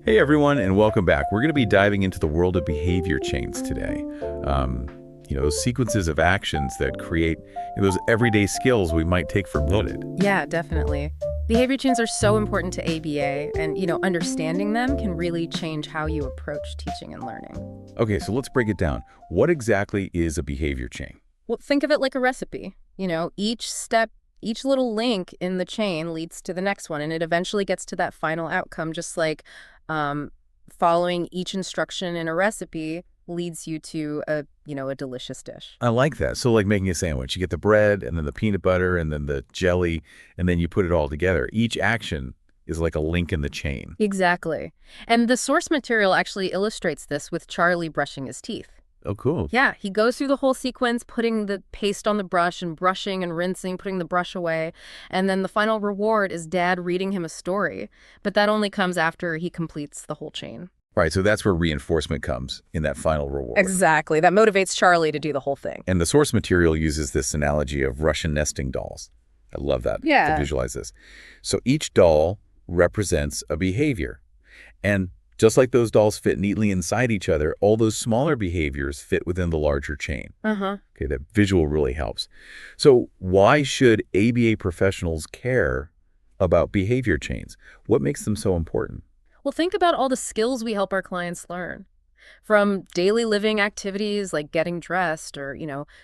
Hey everyone, and welcome back. We're going to be diving into the world of behavior chains today. Those sequences of actions that create those everyday skills we might take for granted. Yeah, definitely. Behavior chains are so important to ABA, and, understanding them can really change how you approach teaching and learning. Okay, so let's break it down. What exactly is a behavior chain? Well, think of it like a recipe. Each step, each little link in the chain leads to the next one, and it eventually gets to that final outcome, just like following each instruction in a recipe leads you to a delicious dish. I like that. So like making a sandwich, you get the bread and then the peanut butter and then the jelly, and then you put it all together. Each action is like a link in the chain. Exactly. And the source material actually illustrates this with Charlie brushing his teeth. Oh, cool. Yeah, he goes through the whole sequence, putting the paste on the brush and brushing and rinsing, putting the brush away. And then the final reward is Dad reading him a story. But that only comes after he completes the whole chain. Right, so that's where reinforcement comes in that final reward. Exactly. That motivates Charlie to do the whole thing. And the source material uses this analogy of Russian nesting dolls. I love that, Yeah. to visualize this. So each doll represents a behavior. And just like those dolls fit neatly inside each other, all those smaller behaviors fit within the larger chain. Okay, that visual really helps. So why should ABA professionals care about behavior chains? What makes them so important? Well, think about all the skills we help our clients learn. From daily living activities like getting dressed or,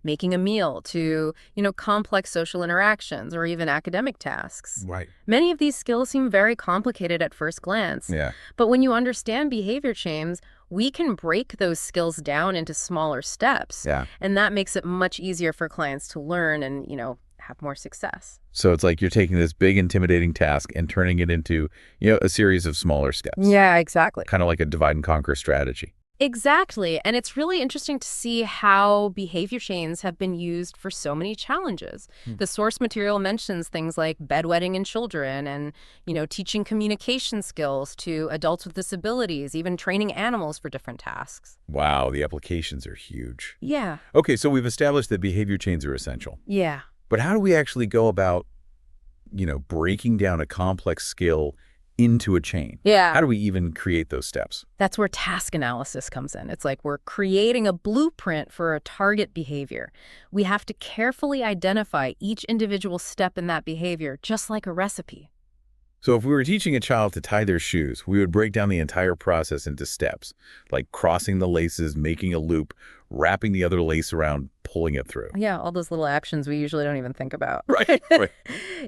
making a meal to, complex social interactions or even academic tasks. Right. Many of these skills seem very complicated at first glance. Yeah. But when you understand behavior chains, we can break those skills down into smaller steps. Yeah. And that makes it much easier for clients to learn and, have more success. So it's like you're taking this big, intimidating task and turning it into, a series of smaller steps. Yeah, exactly. Kind of like a divide and conquer strategy. Exactly. And it's really interesting to see how behavior chains have been used for so many challenges. The source material mentions things like bedwetting in children and, teaching communication skills to adults with disabilities, even training animals for different tasks. Wow, the applications are huge. Yeah. Okay, so we've established that behavior chains are essential. Yeah. But how do we actually go about, breaking down a complex skill into a chain? Yeah. How do we even create those steps? That's where task analysis comes in. It's like we're creating a blueprint for a target behavior. We have to carefully identify each individual step in that behavior, just like a recipe. So if we were teaching a child to tie their shoes, we would break down the entire process into steps, like crossing the laces, making a loop, wrapping the other lace around, pulling it through. Yeah, all those little actions we usually don't even think about. Right.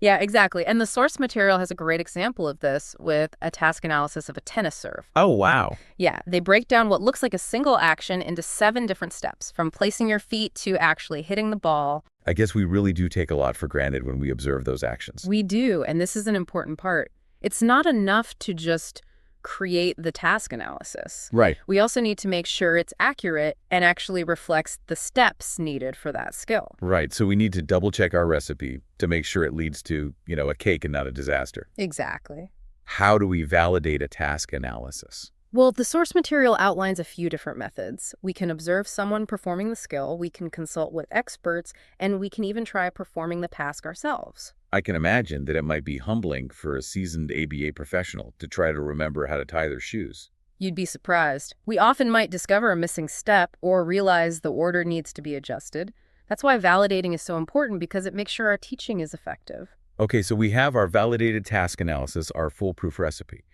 Yeah, exactly. And the source material has a great example of this with a task analysis of a tennis serve. Oh, wow. Yeah, they break down what looks like a single action into 7 different steps, from placing your feet to actually hitting the ball. I guess we really do take a lot for granted when we observe those actions. We do, and this is an important part. It's not enough to just create the task analysis. Right. We also need to make sure it's accurate and actually reflects the steps needed for that skill. Right. So we need to double check our recipe to make sure it leads to, a cake and not a disaster. Exactly. How do we validate a task analysis? Well, the source material outlines a few different methods. We can observe someone performing the skill, we can consult with experts, and we can even try performing the task ourselves. I can imagine that it might be humbling for a seasoned ABA professional to try to remember how to tie their shoes. You'd be surprised. We often might discover a missing step or realize the order needs to be adjusted. That's why validating is so important, because it makes sure our teaching is effective. Okay, so we have our validated task analysis, our foolproof recipe.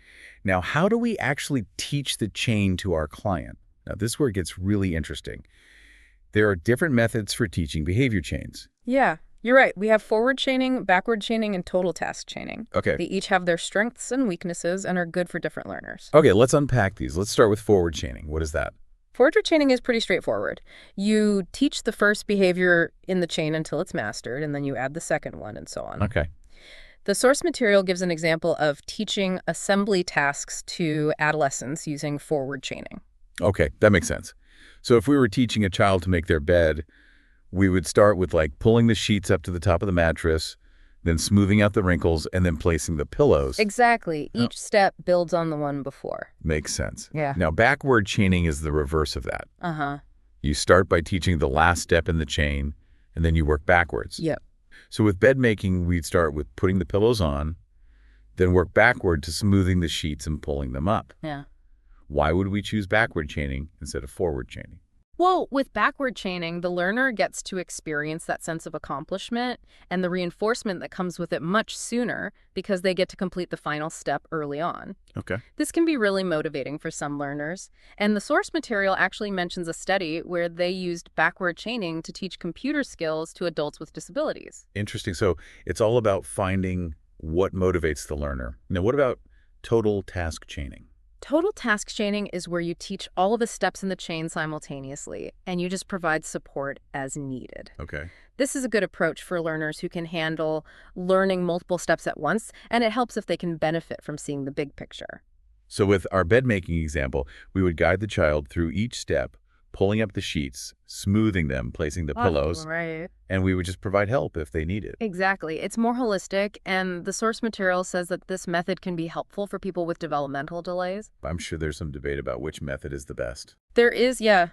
Now, how do we actually teach the chain to our client? Now, this is where it gets really interesting. There are different methods for teaching behavior chains. Yeah, you're right. We have forward chaining, backward chaining, and total task chaining. Okay. They each have their strengths and weaknesses and are good for different learners. Okay, let's unpack these. Let's start with forward chaining. What is that? Forward chaining is pretty straightforward. You teach the first behavior in the chain until it's mastered, and then you add the second one, and so on. Okay. The source material gives an example of teaching assembly tasks to adolescents using forward chaining. Okay, that makes sense. So if we were teaching a child to make their bed, we would start with pulling the sheets up to the top of the mattress, then smoothing out the wrinkles, and then placing the pillows. Exactly. Each step builds on the one before. Makes sense. Yeah. Now, backward chaining is the reverse of that. Uh-huh. You start by teaching the last step in the chain, and then you work backwards. Yep. So with bed making, we'd start with putting the pillows on, then work backward to smoothing the sheets and pulling them up. Yeah. Why would we choose backward chaining instead of forward chaining? Well, with backward chaining, the learner gets to experience that sense of accomplishment and the reinforcement that comes with it much sooner because they get to complete the final step early on. Okay. This can be really motivating for some learners, and the source material actually mentions a study where they used backward chaining to teach computer skills to adults with disabilities. Interesting. So it's all about finding what motivates the learner. Now, what about total task chaining? Total task chaining is where you teach all of the steps in the chain simultaneously, and you just provide support as needed. Okay. This is a good approach for learners who can handle learning multiple steps at once, and it helps if they can benefit from seeing the big picture. So with our bed making example, we would guide the child through each step, pulling up the sheets, smoothing them, placing the pillows, Right. and we would just provide help if they need it. Exactly. It's more holistic, and the source material says that this method can be helpful for people with developmental delays. I'm sure there's some debate about which method is the best. There is, yeah.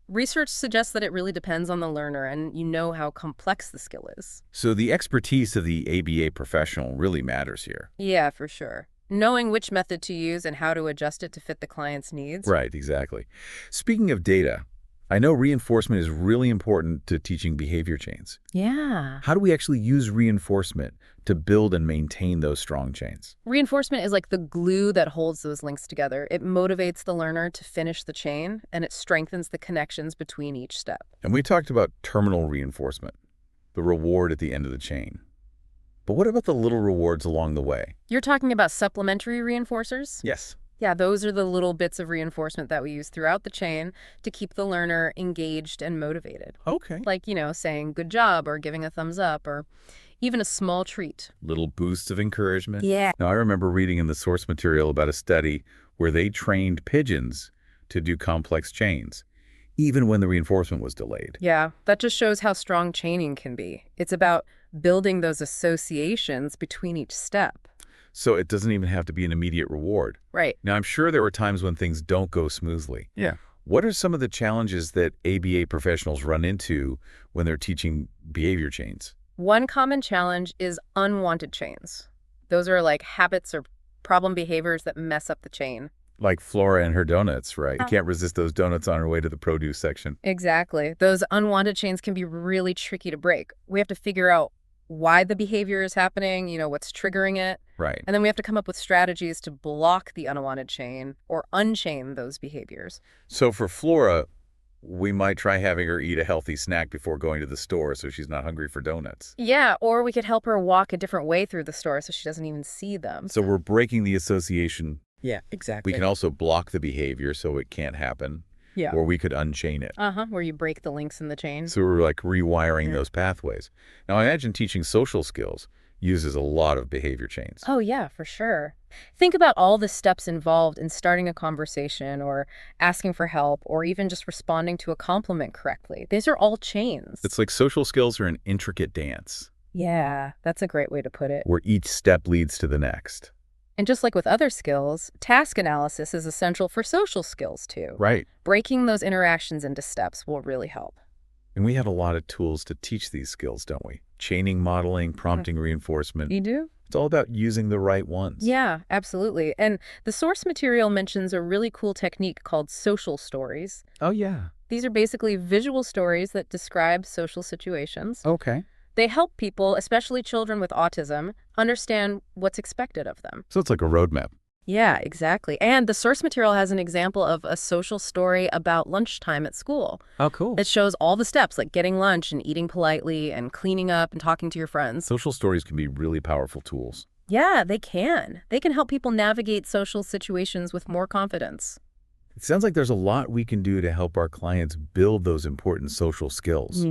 Research suggests that it really depends on the learner, and you know how complex the skill is. So the expertise of the ABA professional really matters here. Yeah, for sure. Knowing which method to use and how to adjust it to fit the client's needs. Right, exactly. Speaking of data, I know reinforcement is really important to teaching behavior chains. Yeah. How do we actually use reinforcement to build and maintain those strong chains? Reinforcement is like the glue that holds those links together. It motivates the learner to finish the chain, and it strengthens the connections between each step. And we talked about terminal reinforcement, the reward at the end of the chain. But what about the little rewards along the way? You're talking about supplementary reinforcers? Yes. Yeah, those are the little bits of reinforcement that we use throughout the chain to keep the learner engaged and motivated. Okay. Like, saying good job or giving a thumbs up or even a small treat. Little boosts of encouragement. Yeah. Now, I remember reading in the source material about a study where they trained pigeons to do complex chains, even when the reinforcement was delayed. Yeah, that just shows how strong chaining can be. It's about building those associations between each step. So it doesn't even have to be an immediate reward. Right. Now, I'm sure there were times when things don't go smoothly. Yeah. What are some of the challenges that ABA professionals run into when they're teaching behavior chains? One common challenge is unwanted chains. Those are like habits or problem behaviors that mess up the chain. Like Flora and her donuts, right? You can't resist those donuts on her way to the produce section. Exactly. Those unwanted chains can be really tricky to break. We have to figure out why the behavior is happening, what's triggering it. Right. And then we have to come up with strategies to block the unwanted chain or unchain those behaviors. So for Flora, we might try having her eat a healthy snack before going to the store so she's not hungry for donuts. Yeah, or we could help her walk a different way through the store so she doesn't even see them. So we're breaking the association. Yeah, exactly. We can also block the behavior so it can't happen. Yeah. Or we could unchain it. Where you break the links in the chain. So we're like rewiring those pathways. Now, I imagine teaching social skills uses a lot of behavior chains. Oh, yeah, for sure. Think about all the steps involved in starting a conversation or asking for help or even just responding to a compliment correctly. These are all chains. It's like social skills are an intricate dance Yeah, that's a great way to put it. where each step leads to the next. And just like with other skills, task analysis is essential for social skills too. Right. Breaking those interactions into steps will really help. And we have a lot of tools to teach these skills, don't we? Chaining, modeling, prompting reinforcement. You do? It's all about using the right ones. Yeah, absolutely. And the source material mentions a really cool technique called social stories. Oh, yeah. These are basically visual stories that describe social situations. Okay. They help people, especially children with autism, understand what's expected of them. So it's like a roadmap. Yeah, exactly. And the source material has an example of a social story about lunchtime at school. Oh, cool. It shows all the steps, like getting lunch and eating politely and cleaning up and talking to your friends. Social stories can be really powerful tools. Yeah, they can. They can help people navigate social situations with more confidence. It sounds like there's a lot we can do to help our clients build those important social skills.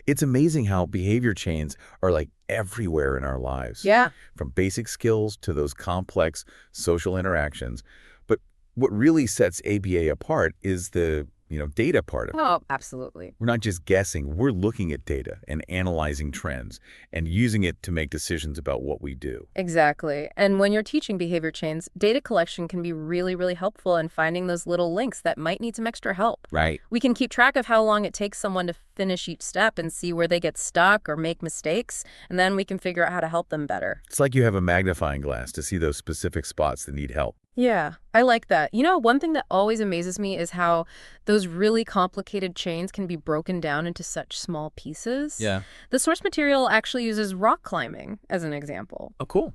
It's amazing how behavior chains are like everywhere in our lives. Yeah. From basic skills to those complex social interactions. But what really sets ABA apart is the data part of it. Oh, absolutely. We're not just guessing. We're looking at data and analyzing trends and using it to make decisions about what we do. Exactly. And when you're teaching behavior chains, data collection can be really, really helpful in finding those little links that might need some extra help. Right. We can keep track of how long it takes someone to finish each step and see where they get stuck or make mistakes, and then we can figure out how to help them better. It's like you have a magnifying glass to see those specific spots that need help. Yeah, I like that. One thing that always amazes me is how those really complicated chains can be broken down into such small pieces. Yeah. The source material actually uses rock climbing as an example. Oh, cool.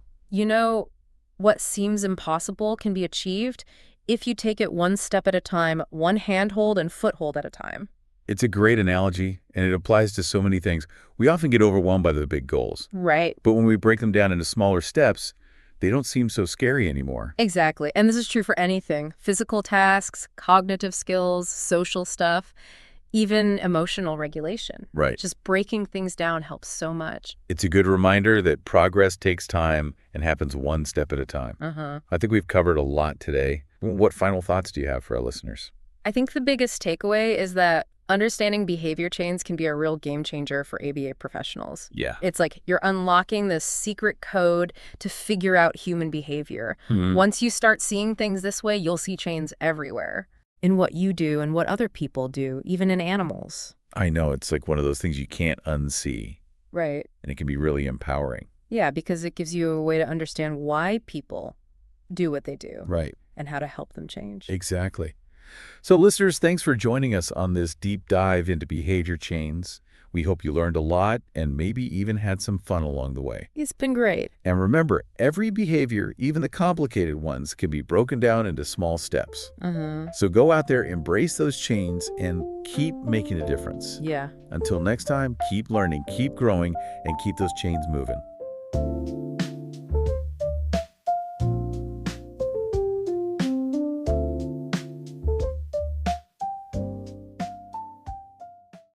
What seems impossible can be achieved if you take it one step at a time, one handhold and foothold at a time. It's a great analogy, and it applies to so many things. We often get overwhelmed by the big goals. Right. But when we break them down into smaller steps, they don't seem so scary anymore. Exactly. And this is true for anything. Physical tasks, cognitive skills, social stuff, even emotional regulation. Right. Just breaking things down helps so much. It's a good reminder that progress takes time and happens one step at a time. I think we've covered a lot today. What final thoughts do you have for our listeners? I think the biggest takeaway is that understanding behavior chains can be a real game changer for ABA professionals. Yeah. It's like you're unlocking this secret code to figure out human behavior. Once you start seeing things this way, you'll see chains everywhere. In what you do and what other people do, even in animals. I know. It's like one of those things you can't unsee. Right. And it can be really empowering. Yeah, because it gives you a way to understand why people do what they do. Right. And how to help them change. Exactly. So listeners, thanks for joining us on this deep dive into behavior chains. We hope you learned a lot and maybe even had some fun along the way. It's been great. And remember, every behavior, even the complicated ones, can be broken down into small steps. So go out there, embrace those chains, and keep making a difference. Yeah. Until next time, keep learning, keep growing, and keep those chains moving.